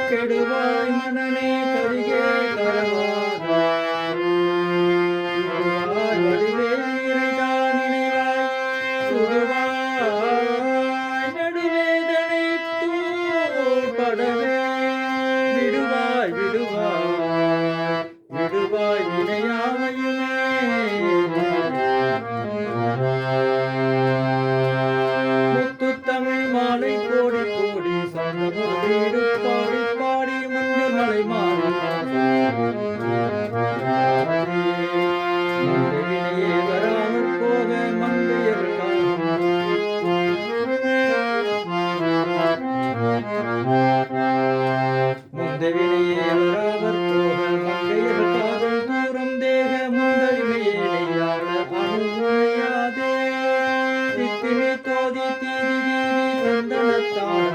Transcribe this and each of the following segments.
கெடுவாய் மனனே கரிகே கரவாத வடிவே இறைதான் நினைவாய் சுடுவாய் நடுவேதனை தூள்படவே விடுவாய் விடுவாய் விடுவாய் வினையாவையுமே முத்து தமிழ் மாலை கோடி கோடி சந்தமீடு பாடி பாடி மஞ்சள் மலை மாறி வினையே வராமல் போக மங்கையர் முந்த வினையே வராவர் போக மங்கையர் காதல் தூரம் தேக முந்தடிமையே நெய்யாள அனுமையாதே தித்தினி தோதி தீதி தீதி தந்தனத்தான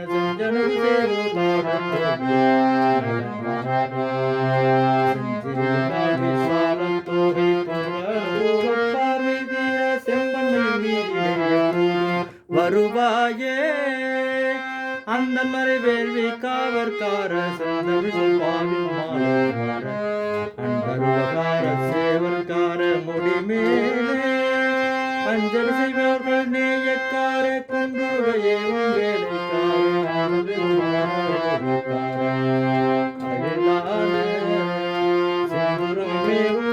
செஞ்சனவு சேவு வருவாயே அந்த மறை வேள்வி காவற்கார செந்தமிழ் சொல்வாவின் மாலக்கார அன்பருவகார சேவற்கார முடிமேலே அஞ்சல் செய்வார்கள் நேயக்கார குன்றுடையே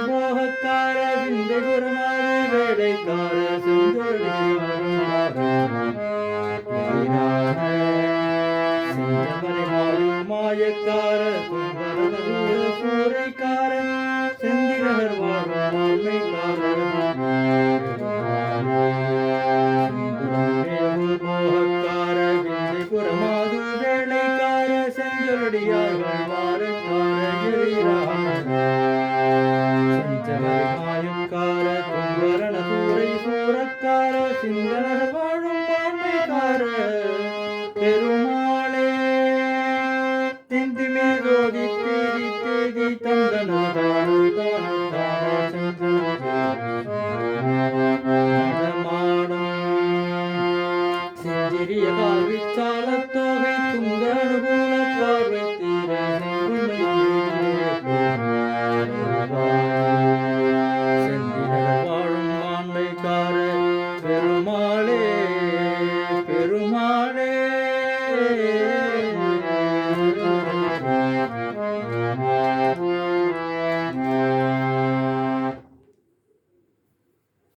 மோகக்கார விந்தை குரமாதி வேலைக்கார மாயக்கார சூறைக்கார செந்திரகர் வாழும் மோகக்கார விந்தை குரமாது வேலைக்கார செஞ்சொடியார்கள் வாரக்கார மாயக்கார கும்பரண சூரை சூரக்கார சிந்தனர் வாழும் பான்மைக்கார பெருமாளே திந்திமே ரோதி தேதி தேதி தந்தனதானு சிந்திரிய பார்வை சாலத்தோகை துங்க அனுகூல பார்வை தீர செந்தினர் வாழும் ஆண்மைக்கார பெருமாளே